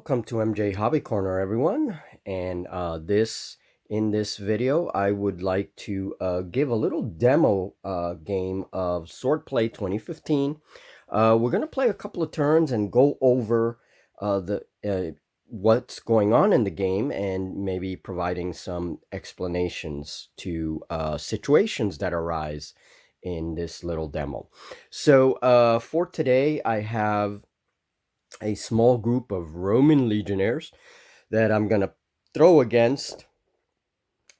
Welcome to MJ Hobby Corner, everyone. And in this video, I would like to give a little demo game of Swordplay 2015. We're going to play a couple of turns and go over the what's going on in the game and maybe providing some explanations to situations that arise in this little demo. So for today, I have a small group of Roman legionnaires that I'm going to throw against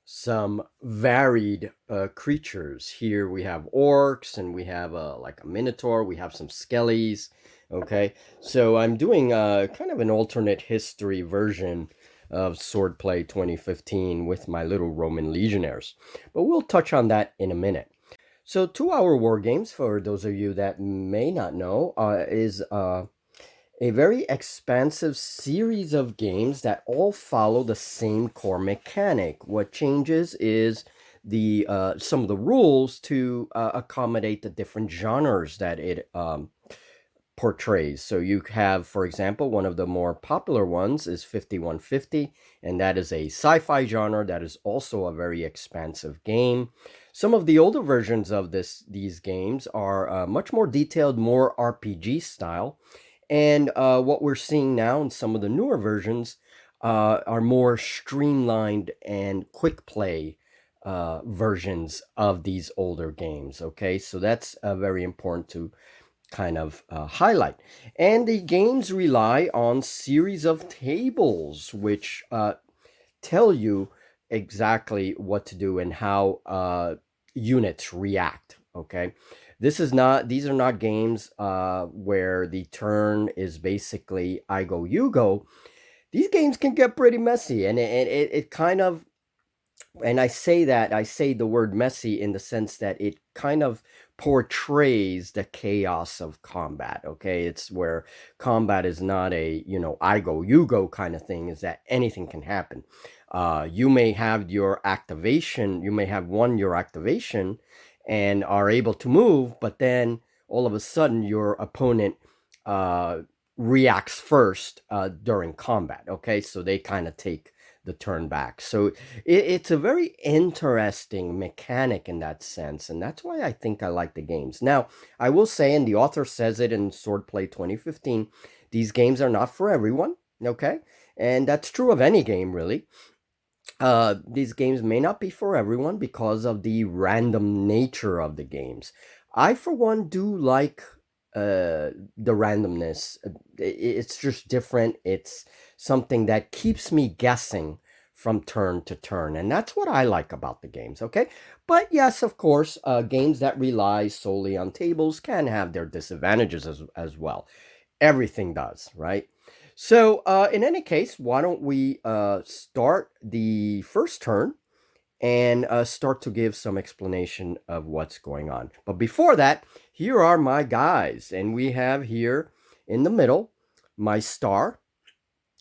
some varied creatures. Here we have orcs, and we have like a minotaur, we have some skellies. Okay, so I'm doing kind of an alternate history version of Swordplay 2015 with my little Roman legionnaires, but we'll touch on that in a minute. So 2 Hour Wargames, for those of you that may not know, is a very expansive series of games that all follow the same core mechanic. What changes is the some of the rules to accommodate the different genres that it portrays. So you have, for example, one of the more popular ones is 5150, and that is a sci-fi genre that is also a very expansive game. Some of the older versions of these games are much more detailed, more RPG style. And what we're seeing now in some of the newer versions are more streamlined and quick play versions of these older games. Okay, so that's very important to kind of highlight. And the games rely on series of tables, which tell you exactly what to do and how units react. Okay, these are not games where the turn is basically I go, you go. These games can get pretty messy, and it kind of, and I say the word messy in the sense that it kind of portrays the chaos of combat. Okay, it's where combat is not a, I go, you go kind of thing, is that anything can happen. You may have your activation, you may have won your activation and are able to move, but then all of a sudden your opponent reacts first during combat. Okay, so they kind of take the turn back. So it's a very interesting mechanic in that sense, and that's why I think I like the games. Now, I will say, and the author says it in Swordplay 2015, these games are not for everyone. Okay, and that's true of any game, really. These games may not be for everyone because of the random nature of the games. I, for one, do like the randomness. It's just different. It's something that keeps me guessing from turn to turn, and that's what I like about the games. Okay, but yes, of course, games that rely solely on tables can have their disadvantages as well. Everything does, right? So, in any case, why don't we start the first turn and start to give some explanation of what's going on. But before that, here are my guys. And we have here in the middle my star.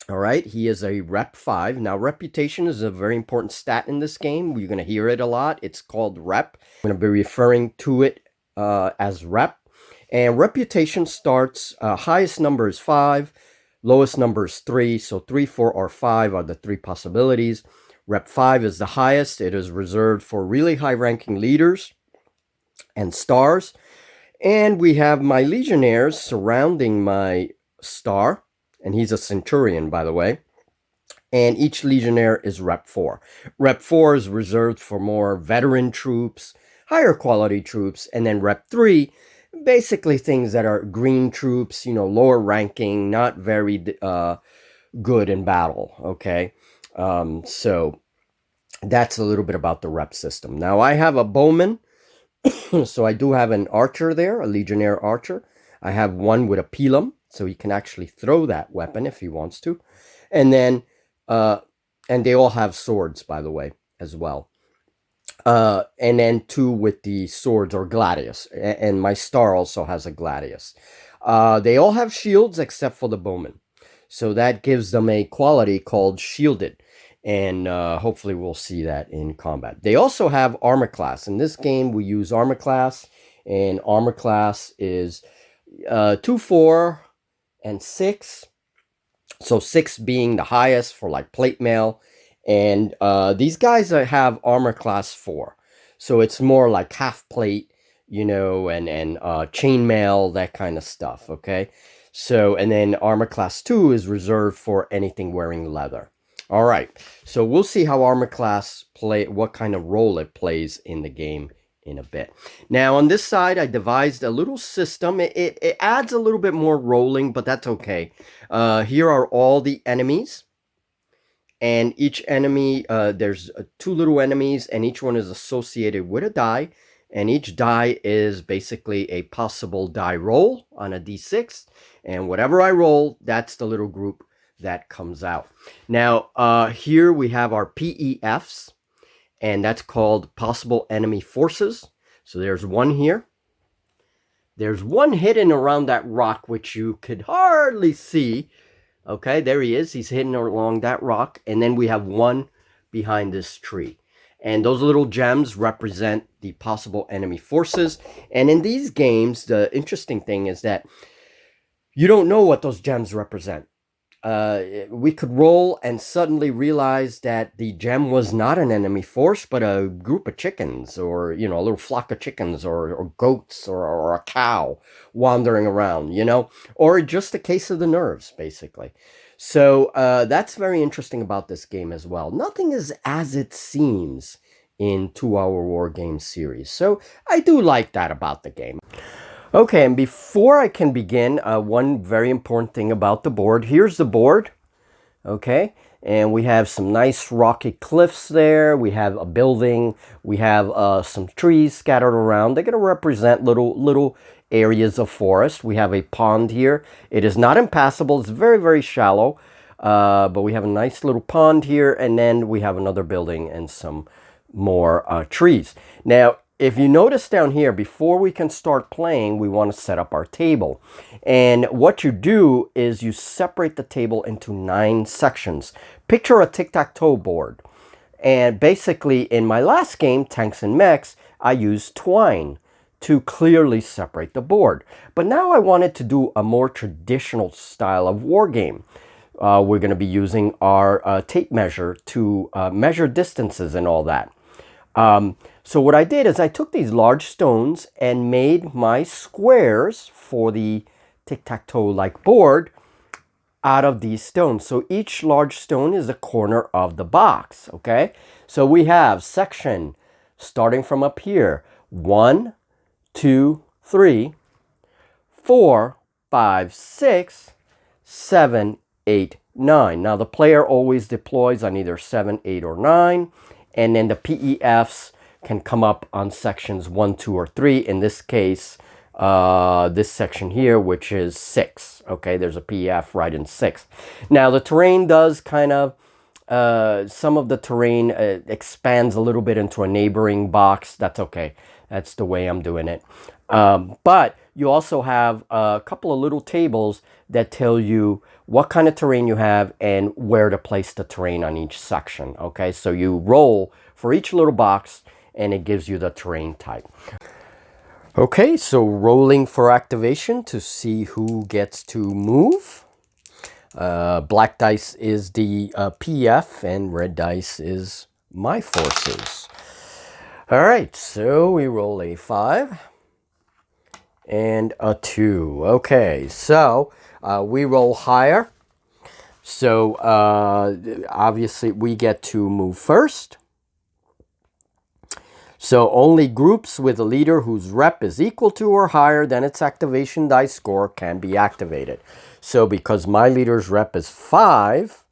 All right, he is a rep 5. Now, reputation is a very important stat in this game. You're going to hear it a lot. It's called rep. I'm going to be referring to it as rep. And reputation starts, highest number is 5. Lowest number is 3, so 3, 4, or 5 are the 3 possibilities. Rep 5 is the highest. It is reserved for really high-ranking leaders and stars. And we have my legionnaires surrounding my star, and he's a centurion, by the way. And each legionnaire is Rep 4. Rep 4 is reserved for more veteran troops, higher quality troops, and then Rep 3, basically things that are green troops, lower ranking, not very good in battle. Okay, so that's a little bit about the rep system. Now, I have a bowman, so I do have an archer there, a legionnaire archer. I have one with a pilum, so he can actually throw that weapon if he wants to. And then, and they all have swords, by the way, as well. And then 2 with the swords or gladius, and my star also has a gladius. They all have shields except for the bowman, so that gives them a quality called shielded, and hopefully we'll see that in combat. They also have armor class. In this game, we use armor class, and armor class is 2, 4, and 6. So 6 being the highest for like plate mail. And these guys have armor class 4. So it's more like half plate, you know, and chainmail, that kind of stuff, okay? So, and then armor class 2 is reserved for anything wearing leather. All right, so we'll see how armor class what kind of role it plays in the game in a bit. Now on this side, I devised a little system. It adds a little bit more rolling, but that's okay. Here are all the enemies. And each enemy, there's 2 little enemies, and each one is associated with a die. And each die is basically a possible die roll on a d6. And whatever I roll, that's the little group that comes out. Now, here we have our PEFs, and that's called possible enemy forces. So there's one here. There's one hidden around that rock, which you could hardly see. Okay, there he is. He's hidden along that rock. And then we have one behind this tree. And those little gems represent the possible enemy forces. And in these games, the interesting thing is that you don't know what those gems represent. We could roll and suddenly realize that the gem was not an enemy force, but a group of chickens, or, you know, a little flock of chickens, or goats, or a cow wandering around, you know, or just a case of the nerves, basically. So that's very interesting about this game as well. Nothing is as it seems in 2-Hour War Game series. So I do like that about the game. Okay, and before I can begin, one very important thing about the board. Here's the board, okay? And we have some nice rocky cliffs there. We have a building. We have some trees scattered around. They're going to represent little areas of forest. We have a pond here. It is not impassable. It's very, very shallow. But we have a nice little pond here. And then we have another building and some more trees. Now, if you notice down here, before we can start playing, we want to set up our table. And what you do is you separate the table into 9 sections. Picture a tic-tac-toe board. And basically, in my last game, Tanks and Mechs, I used twine to clearly separate the board. But now I wanted to do a more traditional style of war game. We're going to be using our tape measure to measure distances and all that. So what I did is I took these large stones and made my squares for the tic-tac-toe-like board out of these stones. So each large stone is a corner of the box, okay? So we have section starting from up here. 1, 2, 3, 4, 5, 6, 7, 8, 9. Now the player always deploys on either 7, 8, or 9. And then the PEFs can come up on sections 1, 2, or 3. In this case, this section here, which is 6. Okay, there's a PEF right in 6. Now, the terrain does kind of, some of the terrain expands a little bit into a neighboring box. That's okay. That's the way I'm doing it. But you also have a couple of little tables that tell you what kind of terrain you have and where to place the terrain on each section. Okay, so you roll for each little box and it gives you the terrain type. Okay, so rolling for activation to see who gets to move. Black dice is the PF and red dice is my forces. All right, so we roll a 5 and a 2. Okay, so we roll higher. So obviously we get to move first. So only groups with a leader whose rep is equal to or higher than its activation dice score can be activated. So because my leader's rep is 5,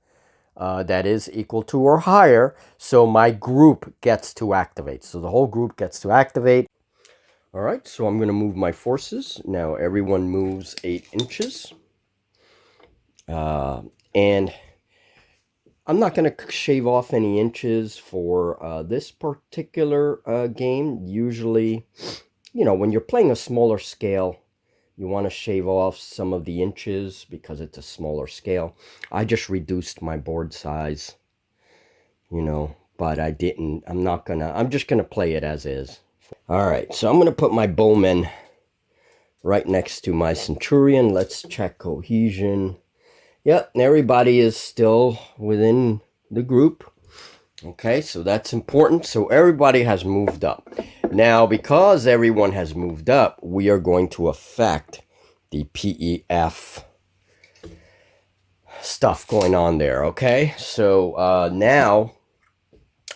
that is equal to or higher, so my group gets to activate. So the whole group gets to activate. All right, so I'm going to move my forces. Now everyone moves 8 inches. And I'm not going to shave off any inches for this particular game. Usually, you know, when you're playing a smaller scale, you want to shave off some of the inches because it's a smaller scale. I just reduced my board size, you know, but I didn't. I'm just going to play it as is. All right, so I'm going to put my bowman right next to my centurion. Let's check cohesion. Yep, everybody is still within the group. Okay, so that's important. So everybody has moved up. Now, because everyone has moved up, we are going to affect the PEF stuff going on there. Okay, so now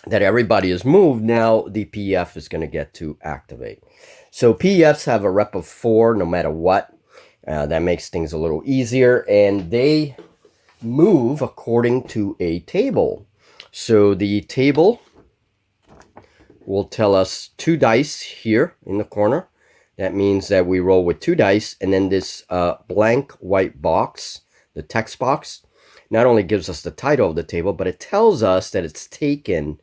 that everybody has moved, now the PEF is going to get to activate. So PEFs have a rep of 4 no matter what. That makes things a little easier, and they move according to a table. So the table will tell us 2 dice here in the corner. That means that we roll with 2 dice, and then this blank white box, the text box, not only gives us the title of the table, but it tells us that it's taken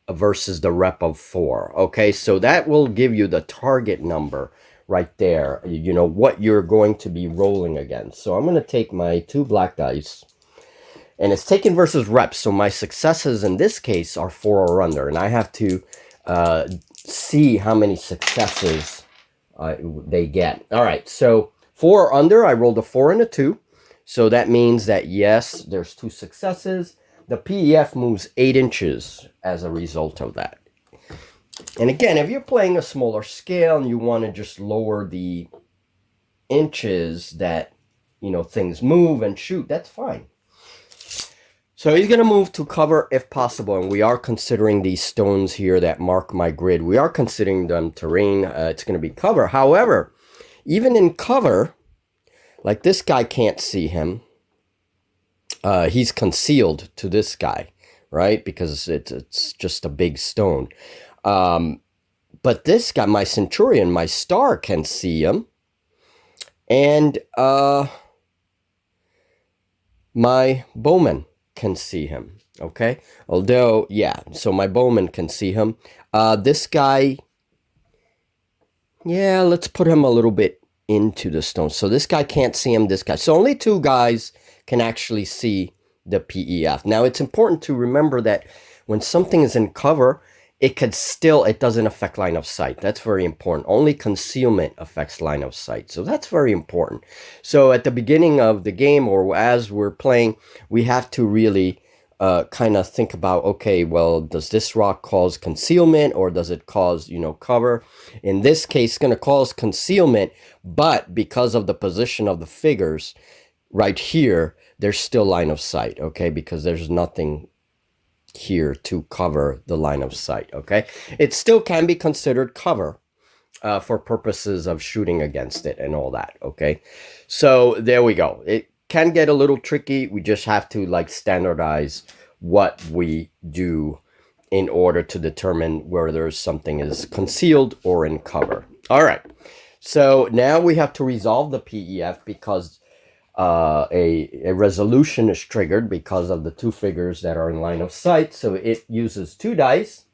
versus the rep of 4. Okay, so that will give you the target number right there, you know, what you're going to be rolling against. So I'm going to take my 2 black dice, and it's taken versus reps. So my successes in this case are 4 or under, and I have to see how many successes they get. All right, so 4 or under, I rolled a 4 and a 2. So that means that, yes, there's 2 successes. The PEF moves 8 inches as a result of that. And again, if you're playing a smaller scale and you want to just lower the inches that, you know, things move and shoot, that's fine. So he's going to move to cover if possible, and we are considering these stones here that mark my grid. We are considering them terrain. It's going to be cover. However, even in cover, like this guy can't see him. He's concealed to this guy, right? Because it's just a big stone. But this guy, my centurion, my star, can see him. And my bowman can see him, okay? Although, yeah, so my bowman can see him. This guy, yeah, let's put him a little bit into the stone. So this guy can't see him, this guy. So only 2 guys can actually see the PEF. Now, it's important to remember that when something is in cover, it doesn't affect line of sight. That's very important. Only concealment affects line of sight. So that's very important. So at the beginning of the game, or as we're playing, we have to really kind of think about, okay, well, does this rock cause concealment, or does it cause, you know, cover? In this case, it's going to cause concealment, but because of the position of the figures right here, there's still line of sight, okay, because there's nothing here to cover the line of sight, okay? It still can be considered cover for purposes of shooting against it and all that, okay? So there we go. It can get a little tricky. We just have to like standardize what we do in order to determine whether something is concealed or in cover. All right, so now we have to resolve the PEF because a resolution is triggered because of the 2 figures that are in line of sight. So it uses 2 dice,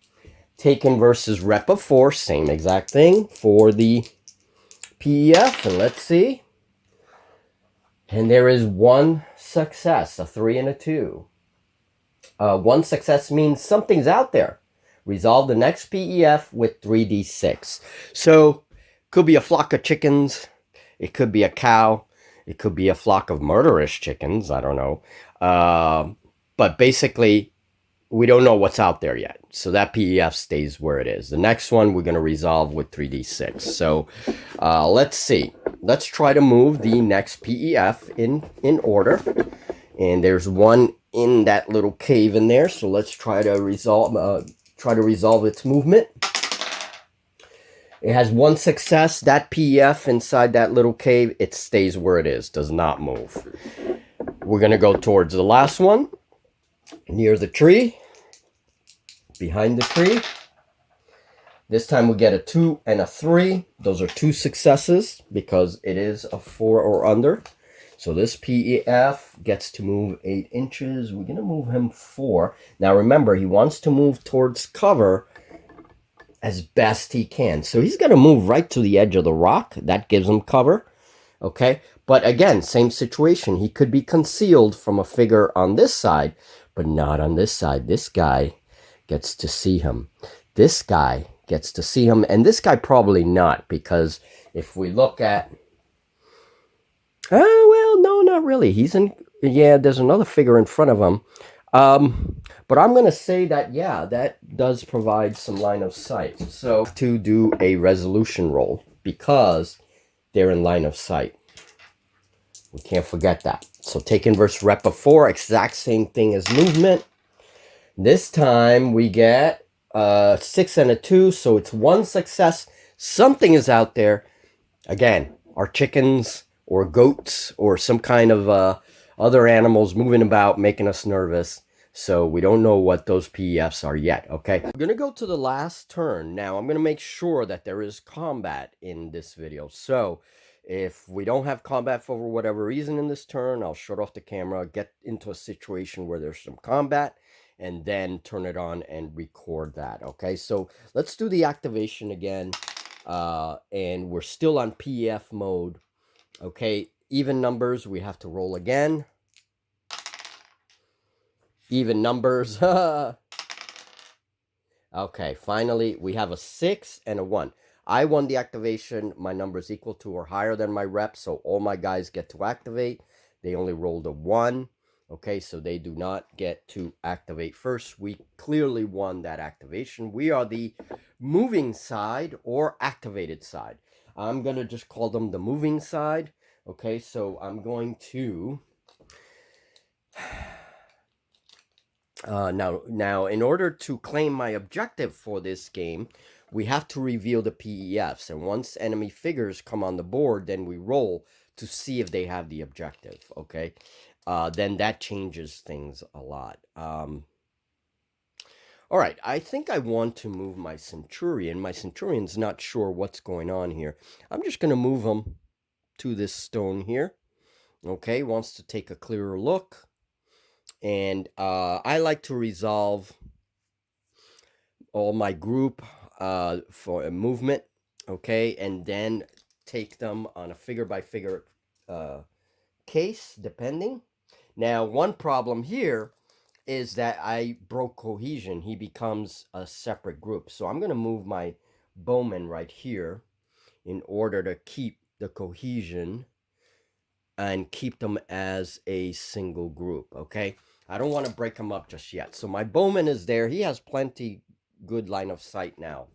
taken versus rep of 4, same exact thing for the PEF. And let's see. And there is 1 success, a 3 and a 2. 1 success means something's out there. Resolve the next PEF with 3d6. So could be a flock of chickens. It could be a cow. It could be a flock of murderous chickens. I don't know. But basically, we don't know what's out there yet. So that PEF stays where it is. The next one we're going to resolve with 3d6. So let's see. Let's try to move the next PEF in order. And there's 1 in that little cave in there. So let's try to resolve its movement. It has 1 success. That PEF inside that little cave, it stays where it is, does not move. We're going to go towards the last one, near the tree, behind the tree. This time we get a 2 and a 3. Those are 2 successes because it is a 4 or under. So this PEF gets to move 8 inches. We're going to move him 4. Now remember, he wants to move towards cover as best he can. So he's going to move right to the edge of the rock. That gives him cover. Okay. But again, same situation. He could be concealed from a figure on this side, but not on this side. This guy gets to see him. This guy gets to see him. And this guy probably not, because if we look at... well, no, not really. He's in Yeah, there's another figure in front of him. But I'm going to say that, yeah, that does provide some line of sight. So to do a resolution roll because they're in line of sight. We can't forget that. So take inverse rep of 4, exact same thing as movement. This time we get 6 and a 2, so it's 1 success. Something is out there. Again, our chickens or goats or some kind of other animals moving about making us nervous. So we don't know what those PEFs are yet, okay? We're going to go to the last turn. Now, I'm going to make sure that there is combat in this video. So if we don't have combat for whatever reason in this turn, I'll shut off the camera, get into a situation where there's some combat, and then turn it on and record that, okay? So let's do the activation again. And we're still on PEF mode. Okay, even numbers, we have to roll again. Even numbers. Okay, finally, we have a 6 and a 1. I won the activation. My number is equal to or higher than my rep, so all my guys get to activate. They only rolled a 1. Okay, so they do not get to activate first. We clearly won that activation. We are the moving side or activated side. I'm going to just call them the moving side. Okay, so I'm going to... Now, in order to claim my objective for this game, we have to reveal the PEFs. And once enemy figures come on the board, then we roll to see if they have the objective, okay? Then that changes things a lot. All right, I think I want to move my Centurion. My Centurion's not sure what's going on here. I'm just going to move him to this stone here. Okay, wants to take a clearer look. And I like to resolve all my group for a movement, okay? And then take them on a figure-by-figure case, depending. Now, one problem here is that I broke cohesion. He becomes a separate group. So I'm going to move my bowman right here in order to keep the cohesion and keep them as a single group, okay? I don't want to break them up just yet. So my bowman is there. He has plenty good line of sight now.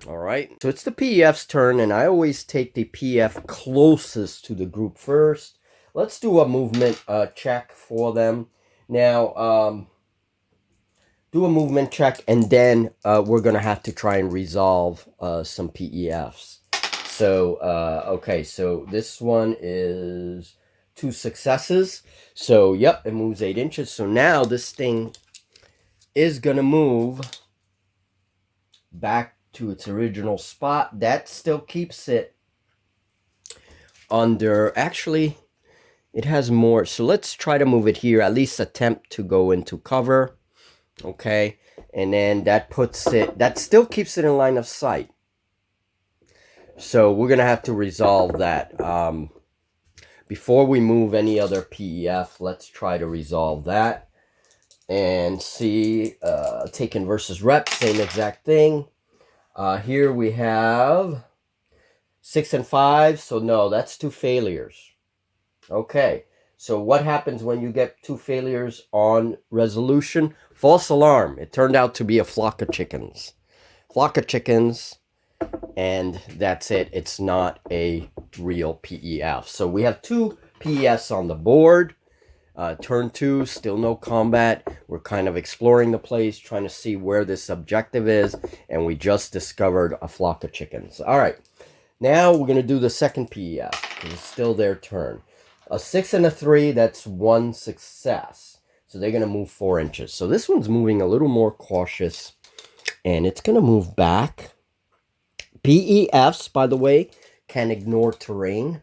All right. So it's the PEF's turn, and I always take the PEF closest to the group first. Let's do a movement check for them. Now, do a movement check, and then we're going to have to try and resolve some PEFs. So, okay, so this one is 2 successes. So, yep, it moves 8 inches. So now this thing is going to move back to its original spot. That still keeps it under... Actually, it has more. So let's try to move it here. At least attempt to go into cover. Okay, and then that puts it... That still keeps it in line of sight. So we're going to have to resolve that. Before we move any other PEF, let's try to resolve that. And see, taken versus rep, same exact thing. Here we have 6 and 5. So no, that's 2 failures. Okay, so what happens when you get 2 failures on resolution? False alarm. It turned out to be a flock of chickens. Flock of chickens. And that's it. It's not a real PEF. So we have 2 PEFs on the board. Turn 2, still no combat. We're kind of exploring the place, trying to see where this objective is. And we just discovered a flock of chickens. All right. Now we're going to do the second PEF. It's still their turn. A 6 and a 3, that's 1 success. So they're going to move 4 inches. So this one's moving a little more cautious. And it's going to move back. PEFs, by the way, can ignore terrain.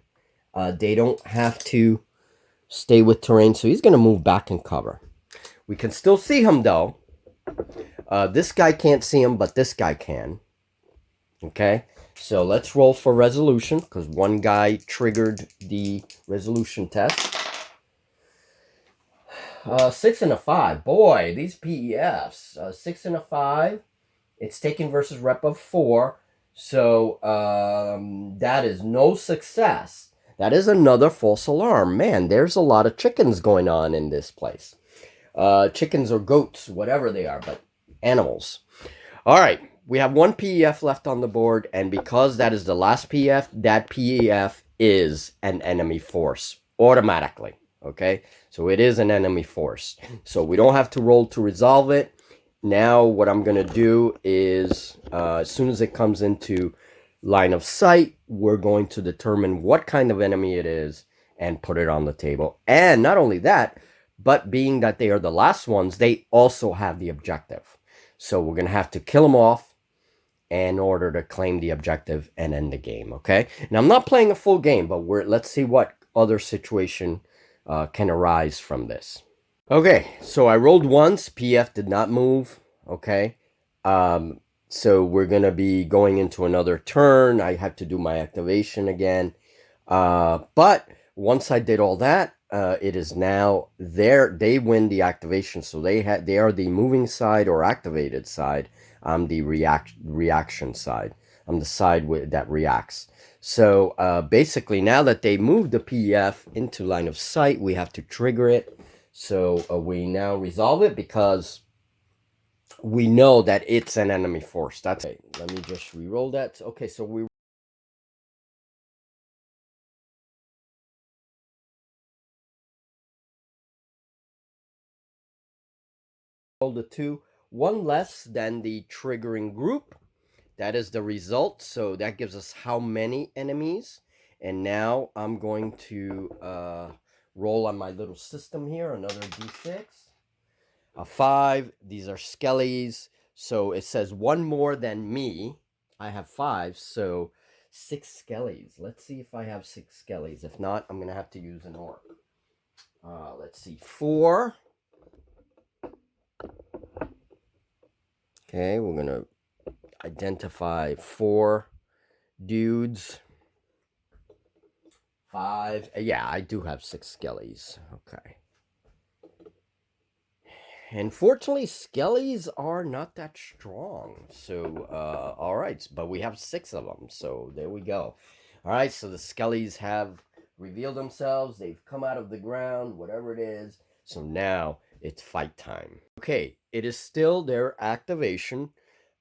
They don't have to stay with terrain, so he's going to move back and cover. We can still see him, though. This guy can't see him, but this guy can. Okay, so let's roll for resolution, because one guy triggered the resolution test. 6 and a 5. Boy, these PEFs. 6 and a 5. It's taken versus rep of 4. So that is no success. That is another false alarm. Man, there's a lot of chickens going on in this place. Chickens or goats, whatever they are, but animals. All right, we have one PEF left on the board, and because that is the last PEF, that PEF is an enemy force automatically. Okay, so it is an enemy force. So we don't have to roll to resolve it. Now what I'm going to do is, as soon as it comes into line of sight, we're going to determine what kind of enemy it is and put it on the table. And not only that, but being that they are the last ones, they also have the objective. So we're going to have to kill them off in order to claim the objective and end the game, okay? Now, I'm not playing a full game, but let's see what other situation can arise from this. Okay, so I rolled once. PF did not move, okay? So we're going to be going into another turn. I have to do my activation again. But once I did all that, it is now they win the activation. So they are the moving side or activated side. I'm the reaction side. I'm the side that reacts. So basically, now that they moved the PEF into line of sight, we have to trigger it. So we now resolve it because we know that it's an enemy force. That's okay. Let me just re-roll that. Okay, so we rolled a 2, one less than the triggering group. That is the result. So that gives us how many enemies. And now I'm going to roll on my little system here, another d6. A 5. These are skellies. So it says one more than me. I have 5, so 6 skellies. Let's see if I have 6 skellies. If not, I'm going to have to use an orc. Let's see. 4. Okay, we're going to identify 4 dudes. 5. Yeah, I do have 6 skellies. Okay. And fortunately, skellies are not that strong. So, all right. But we have 6 of them. So, there we go. All right. So, the skellies have revealed themselves. They've come out of the ground, whatever it is. So, now it's fight time. Okay. It is still their activation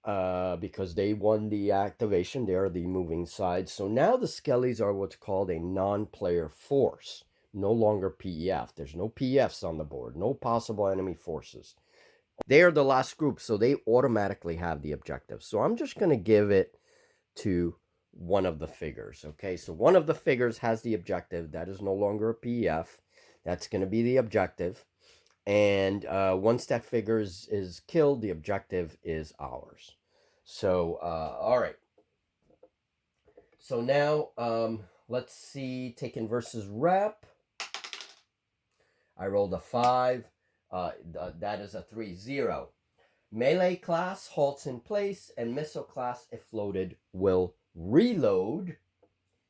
because they won the activation. They are the moving side. So, now the skellies are what's called a non-player force. No longer PEF. There's no PEFs on the board. No possible enemy forces. They are the last group, so they automatically have the objective. So I'm just going to give it to one of the figures. Okay, so one of the figures has the objective. That is no longer a PEF. That's going to be the objective. And once that figure is killed, the objective is ours. So, all right. So now, let's see, Taken versus Rep. I rolled a 5. That is a 3-0. Melee class halts in place, and missile class, if loaded, will reload.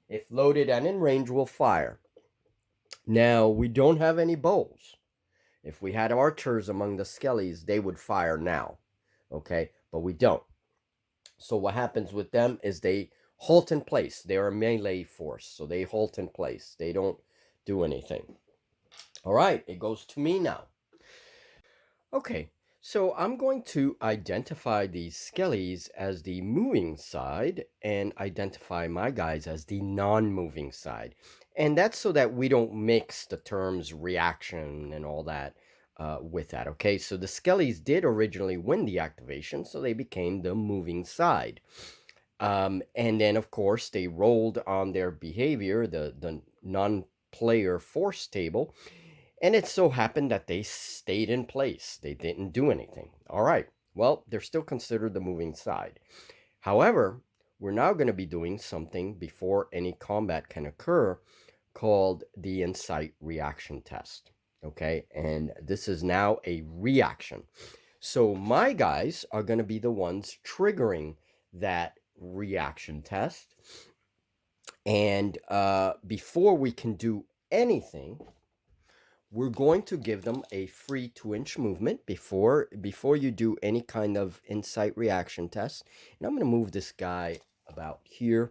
If loaded and in range, will fire. Now, we don't have any bows. If we had archers among the skellies, they would fire now. Okay, but we don't. So what happens with them is they halt in place. They are a melee force, so they halt in place. They don't do anything. All right, it goes to me now. Okay, so I'm going to identify these skellies as the moving side and identify my guys as the non-moving side. And that's so that we don't mix the terms reaction and all that with that, okay? So the skellies did originally win the activation, so they became the moving side. And then, of course, they rolled on their behavior, the non-player force table, and it so happened that they stayed in place. They didn't do anything. All right. Well, they're still considered the moving side. However, we're now going to be doing something before any combat can occur called the insight reaction test. Okay. And this is now a reaction. So my guys are going to be the ones triggering that reaction test. And before we can do anything, we're going to give them a free 2-inch movement before you do any kind of insight reaction test. And I'm going to move this guy about here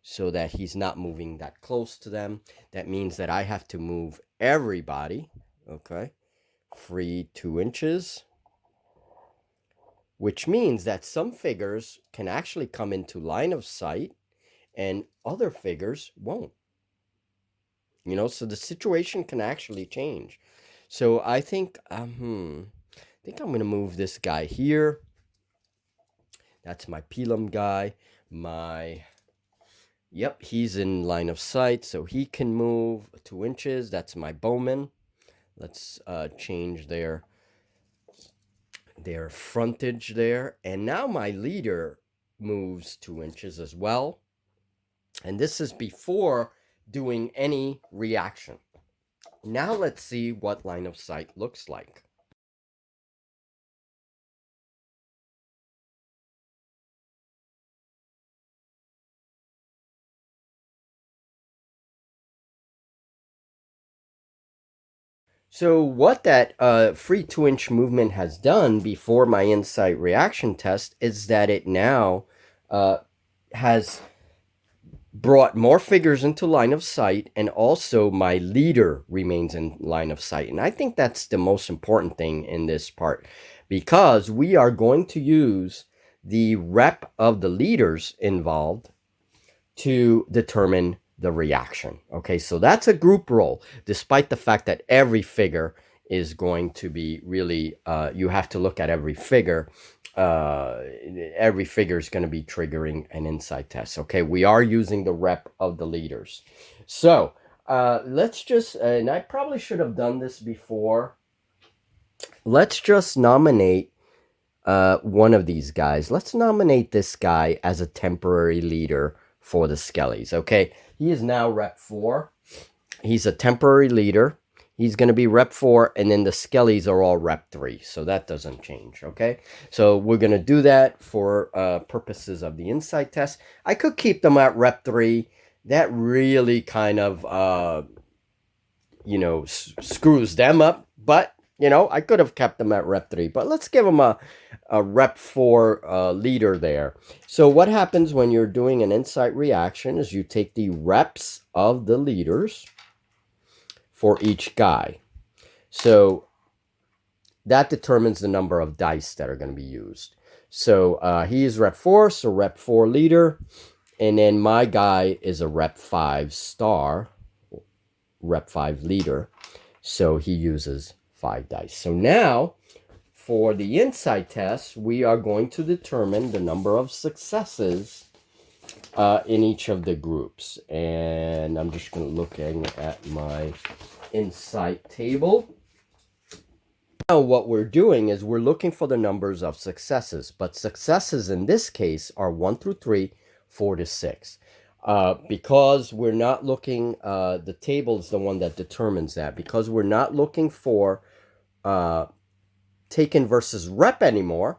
so that he's not moving that close to them. That means that I have to move everybody, okay, free 2 inches, which means that some figures can actually come into line of sight and other figures won't. You know, so the situation can actually change. So I think, I think I'm going to move this guy here. That's my Pelum guy. Yep, he's in line of sight, so he can move 2 inches. That's my bowman. Let's change their frontage there. And now my leader moves 2 inches as well. And this is before doing any reaction. Now let's see what line of sight looks like. So what that free 2-inch movement has done before my insight reaction test is that it now has brought more figures into line of sight, and also my leader remains in line of sight. And I think that's the most important thing in this part, because we are going to use the rep of the leaders involved to determine the reaction. Okay, so that's a group roll, despite the fact that every figure is going to be really, you have to look at every figure. Every figure is going to be triggering an insight test. Okay, we are using the rep of the leaders. So let's just, and I probably should have done this before. Let's just nominate one of these guys. Let's nominate this guy as a temporary leader for the Skellies. Okay, he is now rep 4. He's a temporary leader. He's going to be rep 4, and then the Skellies are all rep 3, so that doesn't change. Okay, so we're going to do that for purposes of the insight test. I could keep them at rep 3. That really kind of you know, screws them up, but you know, I could have kept them at rep 3, but let's give them a rep 4 leader there. So what happens when you're doing an insight reaction is you take the reps of the leaders for each guy. So that determines the number of dice that are going to be used. So he is rep 4, so rep 4 leader. And then my guy is a rep 5 star, rep 5 leader. So he uses 5 dice. So now, for the insight test, we are going to determine the number of successes in each of the groups. And I'm just going to look at my insight table. Now what we're doing is we're looking for the numbers of successes. But successes in this case are 1 through 3, 4 to 6. Because we're not looking, the table is the one that determines that. Because we're not looking for taken versus rep anymore,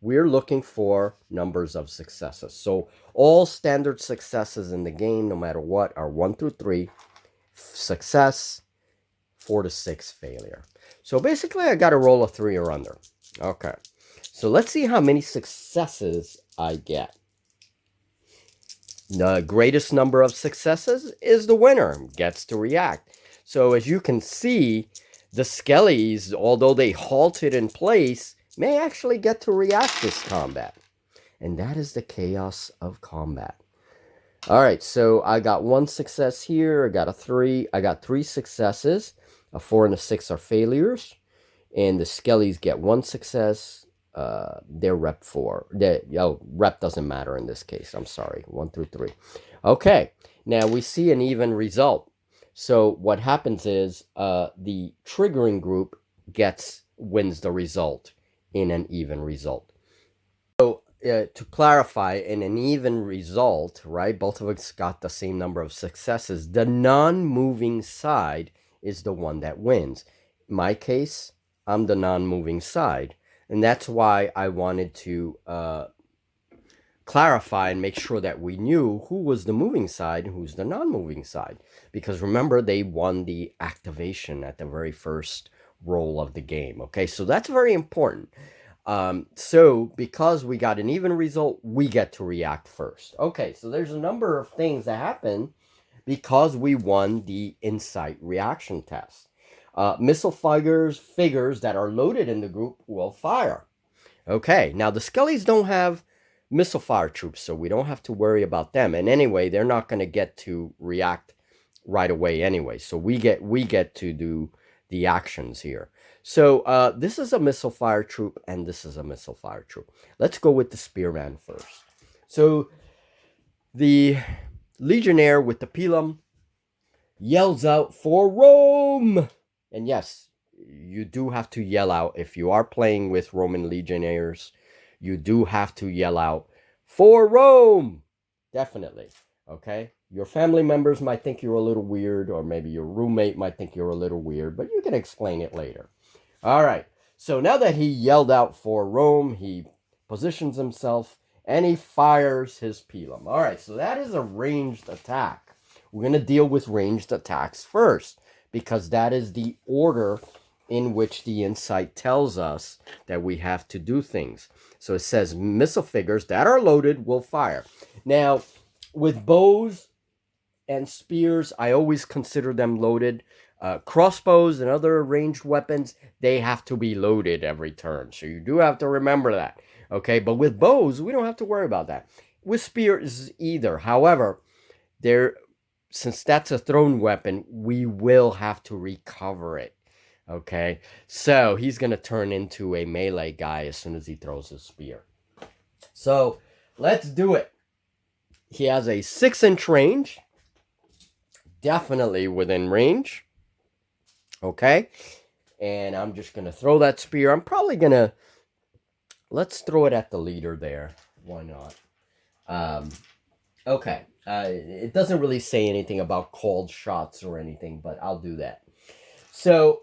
we're looking for numbers of successes. So all standard successes in the game, no matter what, are 1 through 3 success, 4 to 6 failure. So basically I got to roll a 3 or under. Okay, so let's see how many successes I get. The greatest number of successes is the winner, gets to react. So as you can see, the Skellies, although they halted in place, may actually get to react this combat. And that is the chaos of combat. All right, so I got 1 success here. I got a 3. I got 3 successes. A 4 and a 6 are failures. And the Skellies get 1 success. They're rep 4. Rep doesn't matter in this case. I'm sorry. 1 through 3. Okay, now we see an even result. So what happens is the triggering group wins the result in an even result. So to clarify, in an even result, right, both of us got the same number of successes. The non-moving side is the one that wins. In my case, I'm the non-moving side. And that's why I wanted to clarify and make sure that we knew who was the moving side and who's the non-moving side. Because remember, they won the activation at the very first roll of the game. Okay, so that's very important. So because we got an even result, we get to react first. Okay, so there's a number of things that happen because we won the insight reaction test. Missile figures that are loaded in the group will fire. Okay, now the Skellies don't have missile fire troops, so we don't have to worry about them. And anyway, they're not going to get to react right away anyway. So we get to do the actions here. So this is a missile fire troop, and this is a missile fire troop. Let's go with the spearman first. So the legionnaire with the pilum yells out for Rome. And yes, you do have to yell out if you are playing with Roman legionnaires. You do have to yell out for Rome. Definitely. Okay. Your family members might think you're a little weird, or maybe your roommate might think you're a little weird, but you can explain it later. All right. So now that he yelled out for Rome, he positions himself and he fires his pilum. All right. So that is a ranged attack. We're going to deal with ranged attacks first, because that is the order in which the insight tells us that we have to do things. So it says missile figures that are loaded will fire. Now, with bows and spears, I always consider them loaded. Crossbows and other ranged weapons, they have to be loaded every turn. So you do have to remember that. Okay, but with bows, we don't have to worry about that. With spears either. However, since that's a thrown weapon, we will have to recover it. Okay, so he's going to turn into a melee guy as soon as he throws his spear. So let's do it. He has a 6-inch range. Definitely within range. Okay, and I'm just going to throw that spear. I'm probably going to... Let's throw it at the leader there. Why not? Okay. It doesn't really say anything about called shots or anything, but I'll do that. So,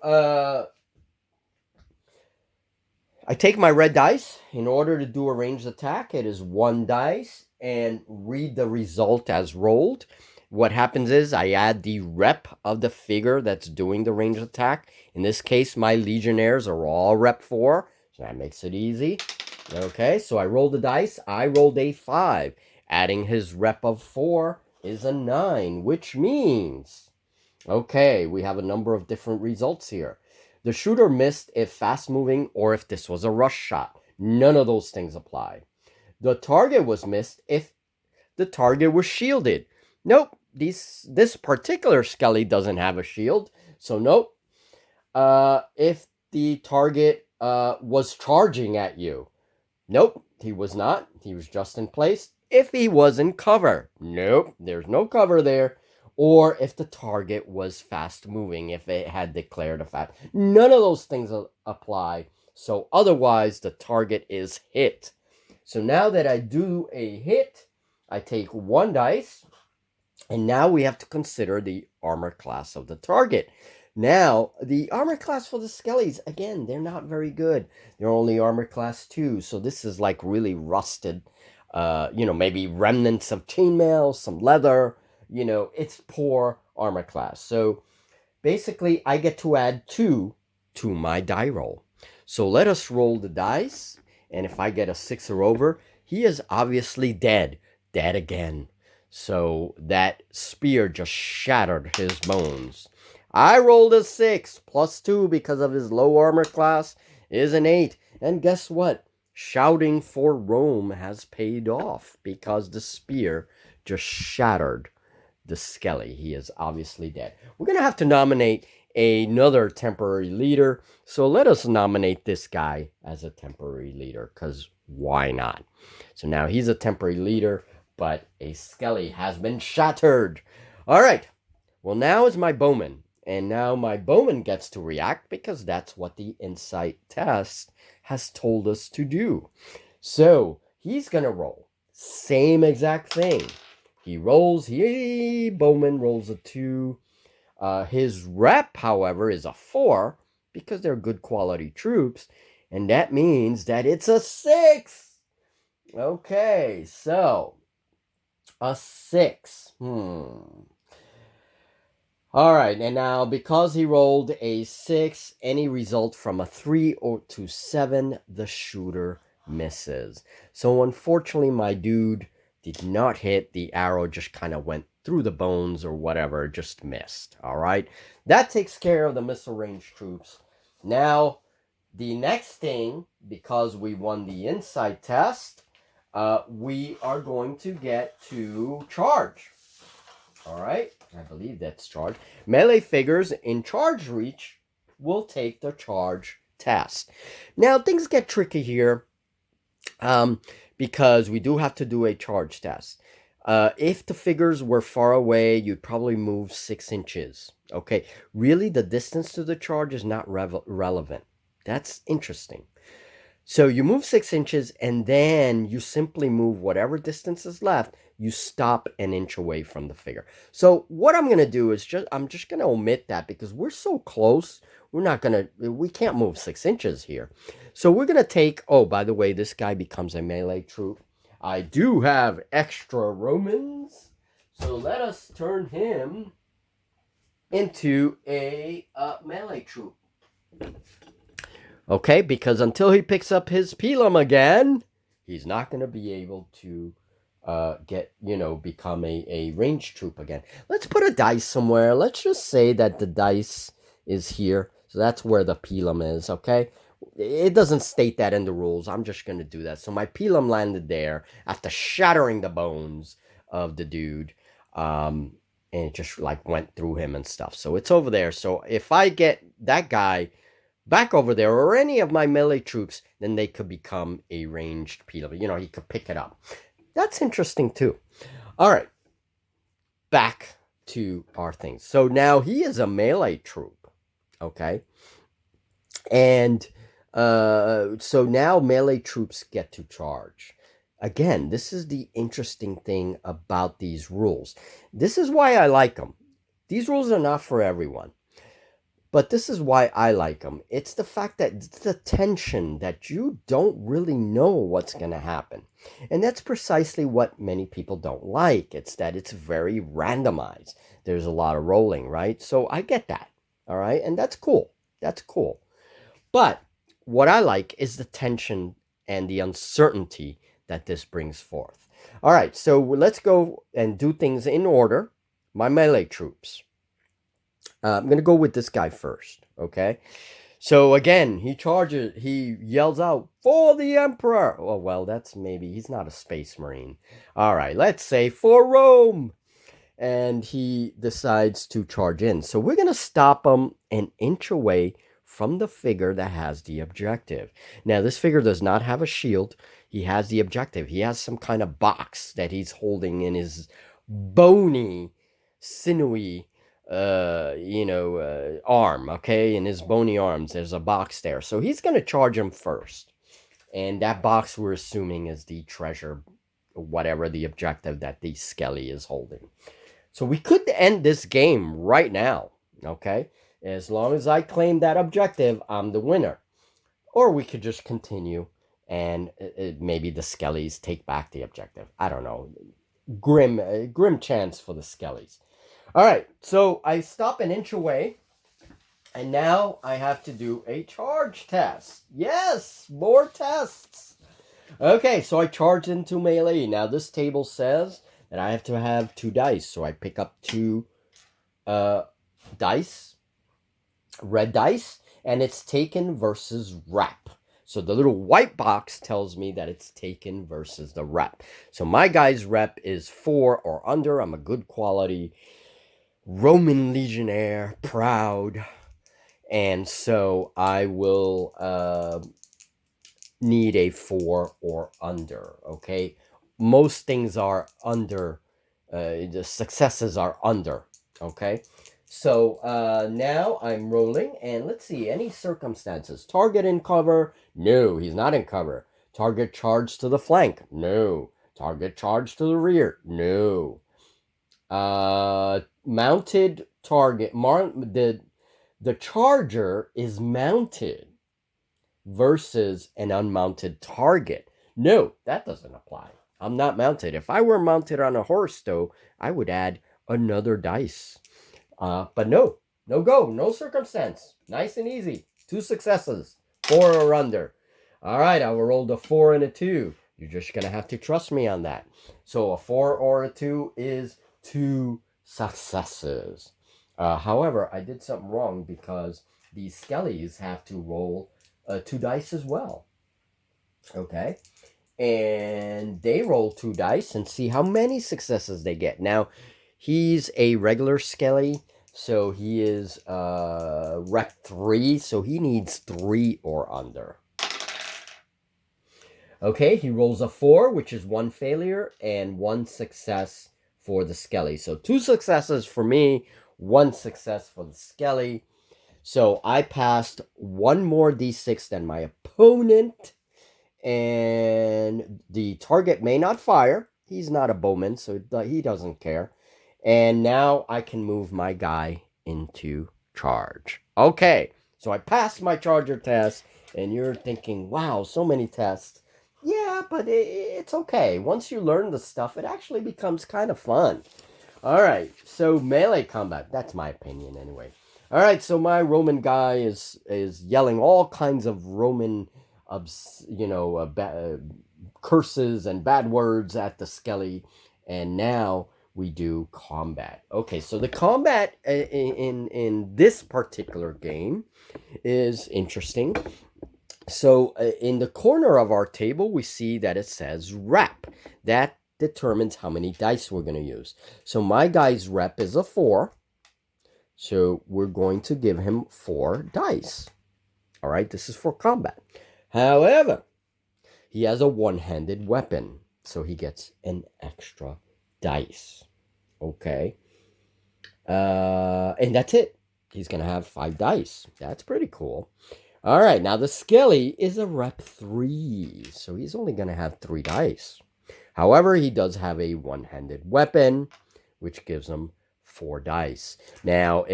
I take my red dice. In order to do a ranged attack, it is 1 dice, and read the result as rolled. What happens is I add the rep of the figure that's doing the ranged attack. In this case, my legionnaires are all rep 4, so that makes it easy. Okay, so I roll the dice. I rolled a 5. Adding his rep of 4 is a 9, which means... Okay, we have a number of different results here. The shooter missed if fast-moving or if this was a rush shot. None of those things apply. The target was missed if the target was shielded. Nope, this particular Skelly doesn't have a shield, so nope. If the target was charging at you. Nope, he was not. He was just in place. If he was in cover. Nope, there's no cover there. Or if the target was fast moving, if it had declared a fast. None of those things apply. So otherwise, the target is hit. So now that I do a hit, I take 1 dice. And now we have to consider the armor class of the target. Now, the armor class for the Skellies, again, they're not very good. They're only armor class 2. So this is like really rusted. Maybe remnants of chainmail, some leather. It's poor armor class. So basically, I get to add 2 to my die roll. So let us roll the dice. And if I get a 6 or over, he is obviously dead. Dead again. So that spear just shattered his bones. I rolled a 6 plus 2 because of his low armor class is an 8. And guess what? Shouting for Rome has paid off because the spear just shattered the Skelly. He is obviously dead. We're going to have to nominate another temporary leader. So let us nominate this guy as a temporary leader, because why not? So now he's a temporary leader, but a Skelly has been shattered. All right. Well, now is my bowman. And now my bowman gets to react because that's what the insight test has told us to do. So he's going to roll. Same exact thing. He rolls, bowman rolls a 2. His rep, however, is a 4 because they're good quality troops. And that means that it's a 6. Okay, so a 6. All right, and now because he rolled a 6, any result from a 3 or to 7, the shooter misses. So unfortunately, my dude did not hit. The arrow just kind of went through the bones or whatever, just missed. All right, that takes care of the missile range troops. Now, the next thing, because we won the insight test, we are going to get to charge. All right, I believe that's charge. Melee figures in charge reach will take the charge test. Now, things get tricky here because we do have to do a charge test. If the figures were far away, you'd probably move 6 inches. Okay, really, the distance to the charge is not relevant. That's interesting. So you move 6 inches and then you simply move whatever distance is left. You stop an inch away from the figure. So what I'm going to do is I'm just going to omit that because we're so close. We can't move 6 inches here. So we're going to take, oh, by the way, this guy becomes a melee troop. I do have extra Romans. So let us turn him into a melee troop. Okay, because until he picks up his Pelum again, he's not going to be able to become a range troop again. Let's put a dice somewhere. Let's just say that the dice is here. So that's where the Pelum is, okay? It doesn't state that in the rules. I'm just going to do that. So my Pelum landed there after shattering the bones of the dude. And it just like went through him and stuff. So it's over there. So if I get that guy back over there, or any of my melee troops, then they could become a ranged Pelum. You know, he could pick it up. That's interesting too. All right, back to our things. So now he is a melee troop, okay? And so now melee troops get to charge. Again, this is the interesting thing about these rules. This is why I like them. These rules are not for everyone. But this is why I like them. It's the fact that it's the tension that you don't really know what's going to happen. And that's precisely what many people don't like. It's that it's very randomized. There's a lot of rolling, right? So I get that, all right? And that's cool. That's cool. But what I like is the tension and the uncertainty that this brings forth. All right, so let's go and do things in order. My melee troops. I'm going to go with this guy first, okay? So again, he yells out, "For the Emperor!" Oh, well, that's maybe, he's not a space marine. All right, let's say, "For Rome!" And he decides to charge in. So we're going to stop him an inch away from the figure that has the objective. Now, this figure does not have a shield. He has the objective. He has some kind of box that he's holding in his bony, sinewy arm, okay? In his bony arms, there's a box there. So he's going to charge him first. And that box, we're assuming, is the treasure, whatever the objective that the Skelly is holding. So we could end this game right now, okay? As long as I claim that objective, I'm the winner. Or we could just continue and maybe the Skellies take back the objective. I don't know. Grim chance for the Skellies. All right, so I stop an inch away, and now I have to do a charge test. Yes, more tests. Okay, so I charge into melee. Now, this table says that I have to have 2 dice, so I pick up 2 dice, red dice, and it's taken versus rep. So the little white box tells me that it's taken versus the rep. So my guy's rep is 4 or under. I'm a good quality Roman legionnaire, proud, and so I will need a 4 or under, okay? Most things are under, the successes are under, okay? So now I'm rolling, and let's see, any circumstances. Target in cover? No, he's not in cover. Target charge to the flank? No. Target charge to the rear? No. Mounted target, the charger is mounted versus an unmounted target. No, that doesn't apply. I'm not mounted. If I were mounted on a horse, though, I would add another dice. But no, no go, no circumstance. Nice and easy. 2 successes, 4 or under. All right, I will roll a 4 and a 2. You're just going to have to trust me on that. So a 4 or a 2 is 2 successes. However, I did something wrong because these skellies have to roll 2 dice as well. Okay? And they roll 2 dice and see how many successes they get. Now, he's a regular skelly, so he is rep 3, so he needs 3 or under. Okay, he rolls a 4, which is 1 failure, and 1 success for the skelly. So 2 successes for me, 1 success for the skelly. So I passed 1 more d6 than my opponent, and the target may not fire. He's not a bowman, so he doesn't care. And now I can move my guy into charge. Okay, so I passed my charger test, and you're thinking, wow, so many tests. Yeah, but it's okay. Once you learn the stuff, it actually becomes kind of fun. All right, so melee combat. That's my opinion anyway. All right, so my Roman guy is yelling all kinds of Roman, curses and bad words at the skelly, and now we do combat. Okay, so the combat in this particular game is interesting. So in the corner of our table, we see that it says rep. That determines how many dice we're going to use. So my guy's rep is a 4. So we're going to give him 4 dice. All right, this is for combat. However, he has a one-handed weapon, so he gets an extra dice. Okay. And that's it. He's going to have 5 dice. That's pretty cool. All right, now the skelly is a rep 3, so he's only going to have 3 dice. However, he does have a one-handed weapon, which gives him 4 dice. Now,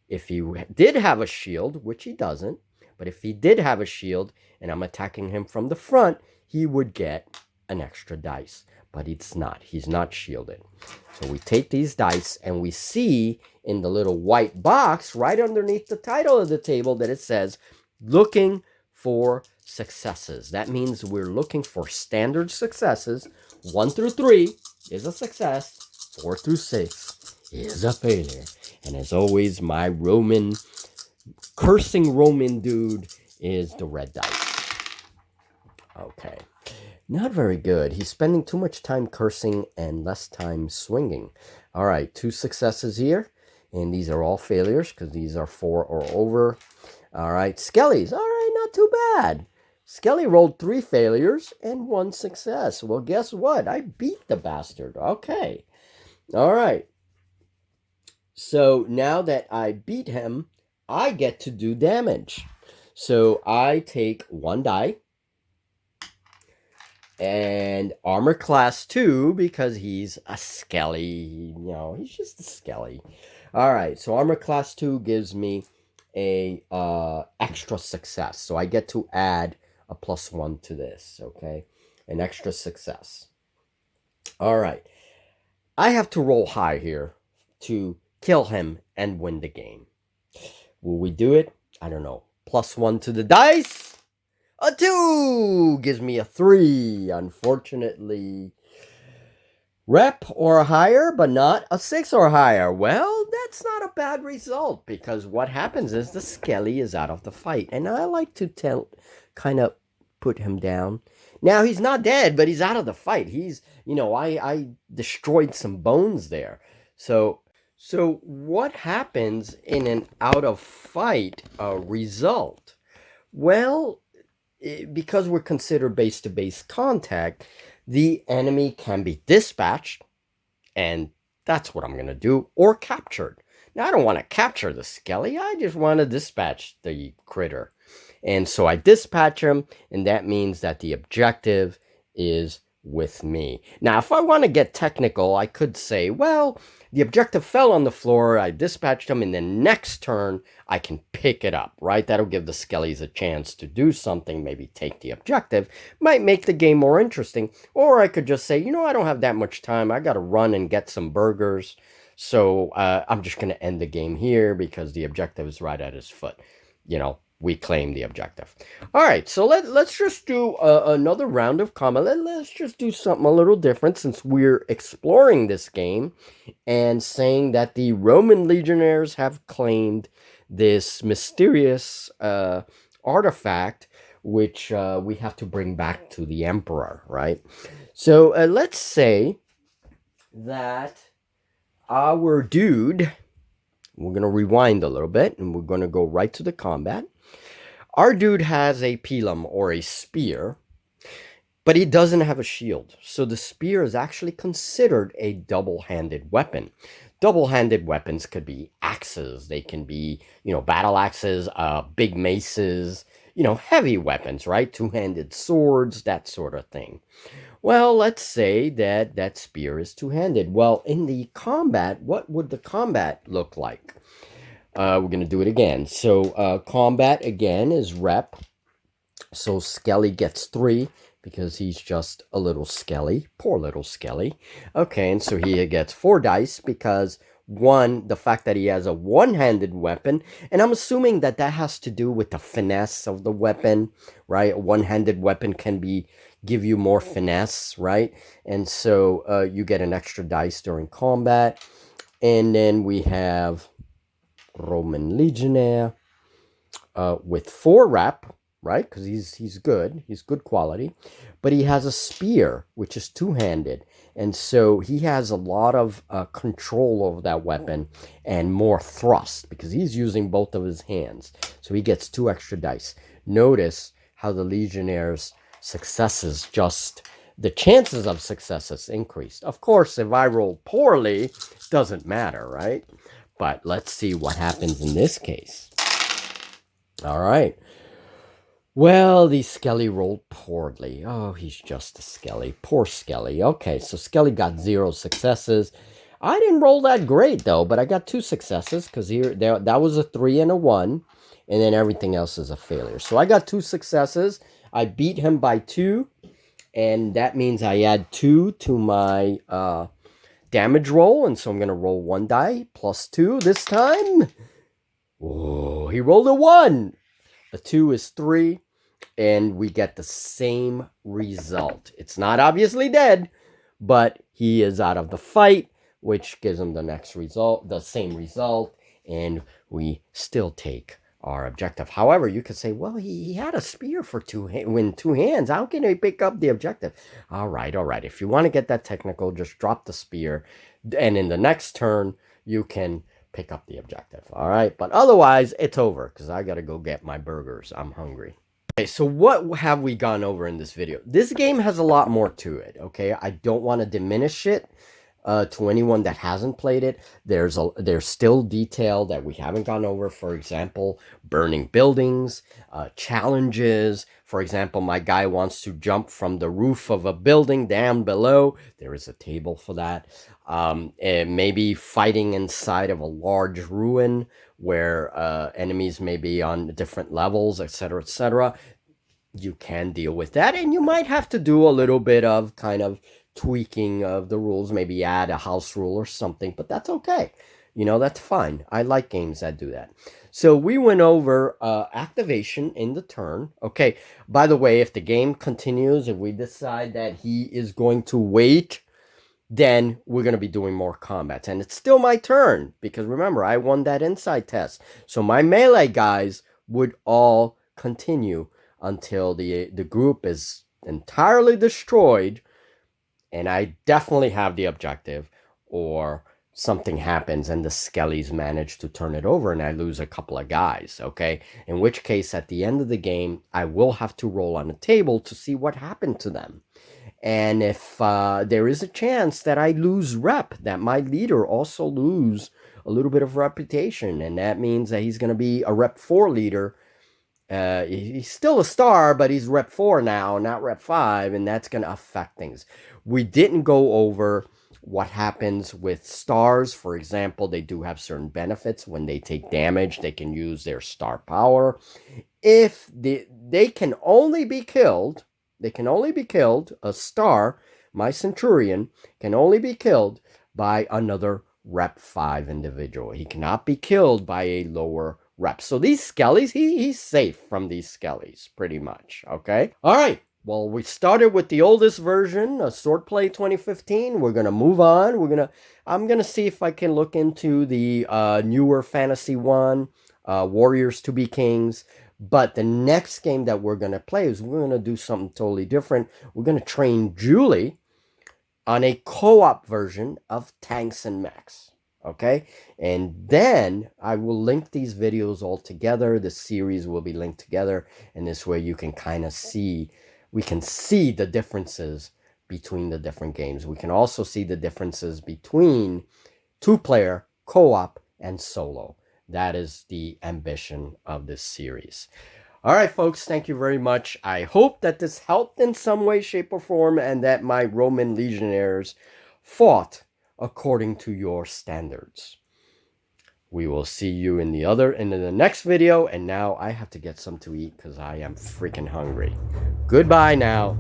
if he did have a shield, which he doesn't, but if he did have a shield and I'm attacking him from the front, he would get an extra dice. But it's not. He's not shielded. So we take these dice and we see in the little white box right underneath the title of the table that it says, looking for successes. That means we're looking for standard successes. 1 through 3 is a success. 4 through 6 is a failure. And as always, my cursing Roman dude is the red dice. Okay. Not very good. He's spending too much time cursing and less time swinging. All right, 2 successes here. And these are all failures because these are 4 or over. All right, skellies. All right, not too bad. Skelly rolled 3 failures and 1 success. Well, guess what? I beat the bastard. Okay. All right. So now that I beat him, I get to do damage. So I take 1 die. And armor class 2 because he's a skelly. He's just a skelly. All right, so armor class 2 gives me a extra success. So I get to add a +1 to this, okay? An extra success. All right. I have to roll high here to kill him and win the game. Will we do it? I don't know. +1 to the dice. A 2 gives me a 3. Unfortunately, rep or higher, but not a 6 or higher. Well, that's not a bad result because what happens is the skelly is out of the fight. And I like to kind of put him down. Now, he's not dead, but he's out of the fight. He's, I destroyed some bones there. So what happens in an out of fight result? Well, because we're considered base-to-base contact, the enemy can be dispatched, and that's what I'm going to do, or captured. Now, I don't want to capture the skelly. I just want to dispatch the critter. And so I dispatch him, and that means that the objective is with me. Now, if I want to get technical, I could say, well, the objective fell on the floor, I dispatched him, and then next turn, I can pick it up, right? That'll give the skellies a chance to do something, maybe take the objective. Might make the game more interesting. Or I could just say, I don't have that much time. I got to run and get some burgers. So I'm just going to end the game here because the objective is right at his foot. We claim the objective. All right, so let's just do another round of combat. Let's just do something a little different since we're exploring this game and saying that the Roman legionnaires have claimed this mysterious artifact, which we have to bring back to the emperor, right? So let's say that our dude, we're going to rewind a little bit and we're going to go right to the combat. Our dude has a pilum or a spear, but he doesn't have a shield. So the spear is actually considered a double-handed weapon. Double-handed weapons could be axes. They can be, battle axes, big maces, heavy weapons, right? Two-handed swords, that sort of thing. Well, let's say that that spear is two-handed. Well, in the combat, what would the combat look like? We're going to do it again. So combat, again, is rep. So Skelly gets 3 because he's just a little Skelly. Poor little Skelly. Okay, and so he gets 4 dice because, 1, the fact that he has a one-handed weapon, and I'm assuming that that has to do with the finesse of the weapon, right? A one-handed weapon can give you more finesse, right? And so you get an extra dice during combat. And then we have Roman Legionnaire with 4 rep, right? Because he's good. He's good quality. But he has a spear, which is two-handed. And so he has a lot of control over that weapon and more thrust because he's using both of his hands. So he gets 2 extra dice. Notice how the Legionnaire's successes the chances of successes increased. Of course, if I roll poorly, it doesn't matter, right? But let's see what happens in this case. All right. Well, the Skelly rolled poorly. Oh, he's just a Skelly. Poor Skelly. Okay, so Skelly got 0 successes. I didn't roll that great, though, but I got 2 successes because that was a 3 and a 1, and then everything else is a failure. So I got 2 successes. I beat him by 2, and that means I add 2 to my damage roll, and so I'm going to roll 1 die plus 2 this time. Oh, he rolled a 1. A 2 is 3, and we get the same result. It's not obviously dead, but he is out of the fight, which gives him the next result, the same result, and we still take our objective. However, you could say, well, he had a spear for 2 hands. How can he pick up the objective? All right. If you want to get that technical, just drop the spear, and in the next turn, you can pick up the objective. All right, but otherwise it's over because I gotta go get my burgers. I'm hungry. Okay, so what have we gone over in this video? This game has a lot more to it. Okay, I don't want to diminish it to anyone that hasn't played it. There's still detail that we haven't gone over. For example, burning buildings, challenges. For example, my guy wants to jump from the roof of a building down below. There is a table for that. And maybe fighting inside of a large ruin where enemies may be on different levels, etc., etc. You can deal with that, and you might have to do a little bit of kind of tweaking of the rules, maybe add a house rule or something, but that's okay. That's fine. I like games that do that. So we went over activation in the turn. Okay, by the way, if the game continues, if we decide that he is going to wait, then we're going to be doing more combats. And it's still my turn, because remember, I won that insight test. So my melee guys would all continue until the group is entirely destroyed, and I definitely have the objective, or something happens and the Skellies manage to turn it over and I lose a couple of guys, okay? In which case, at the end of the game, I will have to roll on a table to see what happened to them. And if there is a chance that I lose rep, that my leader also lose a little bit of reputation, and that means that he's going to be a rep 4 leader. He's still a star, but he's rep 4 now, not rep 5, and that's going to affect things. We didn't go over what happens with stars. For example, they do have certain benefits. When they take damage, they can use their star power. If they can only be killed, a star, my centurion, can only be killed by another rep 5 individual. He cannot be killed by a lower rep. So these skellies, he's safe from these skellies, pretty much, okay? All right, well, we started with the oldest version of Swordplay 2015. We're going to move on. I'm going to see if I can look into the newer fantasy one, Warriors to be Kings. But the next game that we're going to play is we're going to do something totally different. We're going to train Julie on a co-op version of Tanks and Mechs. Okay, and then I will link these videos all together. The series will be linked together, and this way you can kind of see, we can see the differences between the different games. We can also see the differences between two-player, co-op, and solo. That is the ambition of this series. All right, folks, thank you very much. I hope that this helped in some way, shape, or form, and that my Roman legionnaires fought according to your standards. We will see you in the next video, and now I have to get some to eat because I am freaking hungry. Goodbye now.